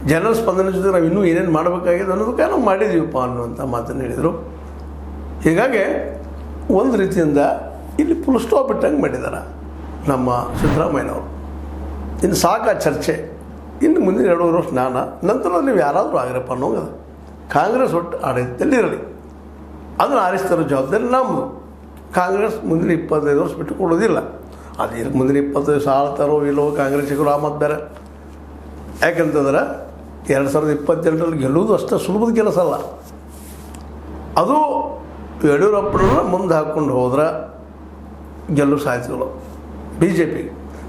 ಜನರ ಸ್ಪಂದನೆ ಜೊತೆ ನಾವು ಇನ್ನೂ ಏನೇನು ಮಾಡಬೇಕಾಗಿದೆ ಅನ್ನೋದಕ್ಕೆ ನಾವು ಮಾಡಿದ್ದೀವಪ್ಪ ಅನ್ನುವಂಥ ಮಾತನ್ನು ಹೇಳಿದರು. ಹೀಗಾಗಿ ಒಂದು ರೀತಿಯಿಂದ ಇಲ್ಲಿ ಫುಲ್ ಸ್ಟಾಪ್ ಇಟ್ಟಂಗೆ ಮಾಡಿದ್ದಾರೆ ನಮ್ಮ ಸಿದ್ದರಾಮಯ್ಯನವರು. ಇನ್ನು ಸಾಕ ಚರ್ಚೆ, ಇನ್ನು ಮುಂದಿನ 2 ವರ್ಷ ನಂತರ ನೀವು ಯಾರಾದರೂ ಆಗಿರಪ್ಪ ಅನ್ನೋದು ಕಾಂಗ್ರೆಸ್ ಒಟ್ಟು ಆಡಳಿತದಲ್ಲಿ ಇರಲಿ, ಅದನ್ನು ಆರಿಸ್ತಾರೋ ಜವಾಬ್ದಾರಿ ನಮ್ಮದು. ಕಾಂಗ್ರೆಸ್ ಮುಂದಿನ 25 ವರ್ಷ ಬಿಟ್ಟು ಕೊಡೋದಿಲ್ಲ. ಅದು ಮುಂದಿನ 25 ವರ್ಷ ಆಳ್ತಾರೋ ಇಲ್ಲವೋ ಕಾಂಗ್ರೆಸ್ಸಿಗರು ಆ ಮಾತು ಬೇರೆ. ಯಾಕಂತಂದ್ರೆ 2028ರಲ್ಲಿ ಗೆಲ್ಲುವುದು ಅಷ್ಟೇ ಸುಲಭದ ಕೆಲಸ ಅಲ್ಲ. ಅದು ಯಡಿಯೂರಪ್ಪನನ್ನ ಮುಂದೆ ಹಾಕ್ಕೊಂಡು ಹೋದ್ರೆ ಗೆಲ್ಲು ಸಾಧ್ಯಗಳು BJP.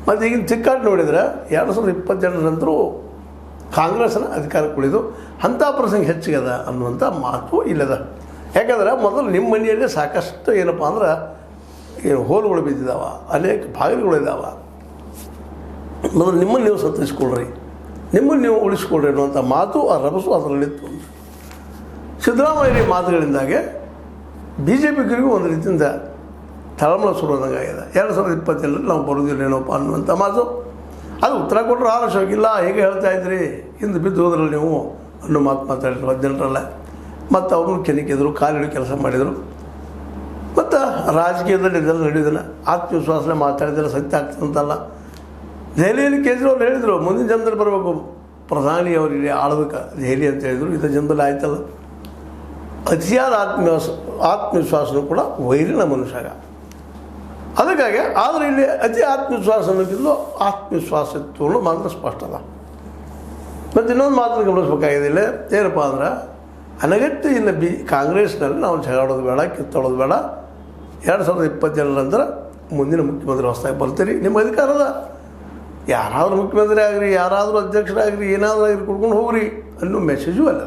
ಮತ್ತು ಈಗಿನ ಚಿಕ್ಕಾಟ ನೋಡಿದರೆ 2028 ನಂತರ ಕಾಂಗ್ರೆಸ್ನ ಅಧಿಕಾರಕ್ಕೆ ಉಳಿದು ಅಂಥ ಪ್ರಸಂಗ ಹೆಚ್ಚಿಗದ ಅನ್ನುವಂಥ ಮಾತು ಇಲ್ಲದ. ಯಾಕಂದ್ರೆ ಮೊದಲು ನಿಮ್ಮ ಮನೆಯಲ್ಲೇ ಸಾಕಷ್ಟು ಏನಪ್ಪ ಅಂದ್ರೆ ಹೋಲುಗಳು ಬಿದ್ದಿದ್ದಾವೆ, ಅನೇಕ ಬಾಗಿಲುಗಳಿದ್ದಾವೆ. ಮೊದಲು ನಿಮ್ಮನ್ನು ನೀವು ಸತ್ತಿಸ್ಕೊಳ್ರಿ, ನಿಮ್ಮನ್ನು ನೀವು ಉಳಿಸ್ಕೊಳ್ರಿ ಅನ್ನುವಂಥ ಮಾತು ಆ ರಭಸು ಅದರಲ್ಲಿತ್ತು. ಸಿದ್ದರಾಮಯ್ಯ ಮಾತುಗಳಿಂದಾಗೆ BJPಗರಿಗೂ ಒಂದು ರೀತಿಯಿಂದ ತಳಮಳ ಸುರೋದಂಗಾಗಿದೆ. 2028ರಲ್ಲಿ ನಾವು ಬರೋದಿಲ್ಲ ಏನಪ್ಪ ಅನ್ನುವಂಥ ಮಾತು. ಅದು ಉತ್ತರ ಕೊಟ್ಟರು ಆಲೋಚವಾಗಿಲ್ಲ, ಹೇಗೆ ಹೇಳ್ತಾ ಇದ್ರಿ, ಹಿಂದೆ ಬಿದ್ದು ಹೋದ್ರಲ್ಲಿ ನೀವು ಅನ್ನೋ ಮಾತು ಮಾತಾಡಿದ್ರು 18ರಲ್ಲೇ. ಮತ್ತು ಅವ್ರನ್ನೂ ಕೆಣಕಿದ್ರು, ಕಾಲಿಡಿ ಕೆಲಸ ಮಾಡಿದರು. ಮತ್ತು ರಾಜಕೀಯದಲ್ಲಿ ಇದೆಲ್ಲ ನಡೆಯೋದನ್ನು ಆತ್ಮವಿಶ್ವಾಸನೆ ಮಾತಾಡಿದ್ರೆ ಸತ್ಯ ಆಗ್ತದಂತಲ್ಲ. ದೆಹಲಿಯಲ್ಲಿ ಕೇಜ್ರಿವಾಲ್ ಹೇಳಿದರು, ಮುಂದಿನ ಜನದಲ್ಲಿ ಬರಬೇಕು ಪ್ರಧಾನಿ ಅವರಿಗೆ ಆಳ್ಬೇಕು ದೆಹಲಿ ಅಂತ ಹೇಳಿದರು. ಇದು ಜನದಲ್ಲಿ ಆಯ್ತಲ್ಲ. ಅತಿಯಾದ ಆತ್ಮವಿಶ್ವಾಸನೂ ಕೂಡ ವೈರಿನ ಮನುಷ್ಯಾಗ. ಅದಕ್ಕಾಗಿ ಆದರೆ ಇಲ್ಲಿ ಅತಿ ಆತ್ಮವಿಶ್ವಾಸ ಅನ್ನೋಕ್ಕಿಂತ ಆತ್ಮವಿಶ್ವಾಸತ್ವಗಳು ಮಾತ್ರ ಸ್ಪಷ್ಟ ಅದ. ಮತ್ತು ಇನ್ನೊಂದು ಮಾತನ್ನು ಗಮನಿಸ್ಬೇಕಾಗಿದೆ ಇಲ್ಲಿ ಏನಪ್ಪ ಅಂದ್ರೆ, ಅನಗತ್ಯ ಇನ್ನು ಕಾಂಗ್ರೆಸ್ನಲ್ಲಿ ನಾವು ಜಗಳೋದು ಬೇಡ, ಕಿತ್ತೋಳೋದು ಬೇಡ. 2027 ನಂತರ ಮುಂದಿನ ಮುಖ್ಯಮಂತ್ರಿ ಹೊಸದಾಗಿ ಬರ್ತೀರಿ, ನಿಮ್ಮ ಅಧಿಕಾರದ ಯಾರಾದರೂ ಮುಖ್ಯಮಂತ್ರಿ ಆಗಿರಿ, ಯಾರಾದರೂ ಅಧ್ಯಕ್ಷರಾಗಿರಿ, ಏನಾದರೂ ಆಗಿರಿ ಕುಡ್ಕೊಂಡು ಹೋಗ್ರಿ ಅನ್ನೋ ಮೆಸೇಜು ಅಲ್ಲ.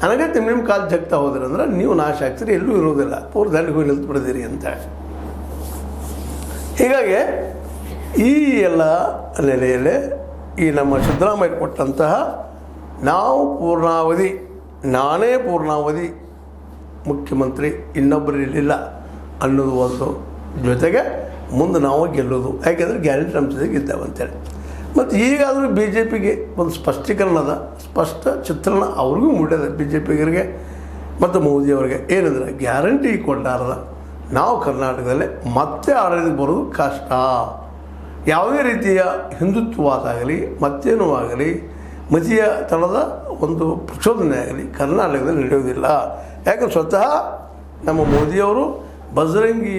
ಅನಗತ್ಯ ನಿಮ್ಮ ಕಾಲು ಜಗ್ತಾ ಹೋದ್ರಿ ಅಂದ್ರೆ ನೀವು ನಾಶ ಆಗ್ತೀರಿ, ಎಲ್ಲೂ ಇರೋದಿಲ್ಲ, ಪೂರ್ ದಂಡಿಗೆ ಹೋಗಿ ನಿಂತು ಬಿಡಿದಿರಿ ಅಂತ. ಹೀಗಾಗಿ ಈ ಎಲ್ಲ ನೆಲೆಯಲ್ಲೇ ಈ ನಮ್ಮ ಸಿದ್ದರಾಮಯ್ಯ ಕೊಟ್ಟಂತಹ ನಾನೇ ಪೂರ್ಣಾವಧಿ ಮುಖ್ಯಮಂತ್ರಿ, ಇನ್ನೊಬ್ಬರು ಇರಲಿಲ್ಲ ಅನ್ನೋದು ಒಂದು, ಜೊತೆಗೆ ಮುಂದೆ ನಾವು ಗೆಲ್ಲೋದು. ಯಾಕೆಂದರೆ ಗ್ಯಾರಂಟಿ ನಮ್ಮ ಜೊತೆಗೆ ಇದ್ದಾವೆ ಅಂತೇಳಿ. ಮತ್ತು ಈಗಾದರೂ BJPಗೆ ಒಂದು ಸ್ಪಷ್ಟೀಕರಣದ ಸ್ಪಷ್ಟ ಚಿತ್ರಣ ಅವ್ರಿಗೂ ಮೂಡಿದೆ, BJPಗರಿಗೆ ಮತ್ತು ಮೋದಿಯವರಿಗೆ. ಏನಂದರೆ ಗ್ಯಾರಂಟಿ ಕೊಟ್ಟಾರದ ನಾವು ಕರ್ನಾಟಕದಲ್ಲೇ ಮತ್ತೆ ಆಡಳಿತಕ್ಕೆ ಬರೋದು ಕಷ್ಟ. ಯಾವುದೇ ರೀತಿಯ ಹಿಂದುತ್ವವಾದ ಆಗಲಿ ಮತ್ತೇನೂ ಆಗಲಿ ಮತೀಯ ತಳದ ಒಂದು ಪ್ರಚೋದನೆ ಆಗಲಿ ಕರ್ನಾಟಕದಲ್ಲಿ ನಡೆಯೋದಿಲ್ಲ. ಯಾಕಂದ್ರೆ ಸ್ವತಃ ನಮ್ಮ ಮೋದಿಯವರು ಬಜರಂಗಿ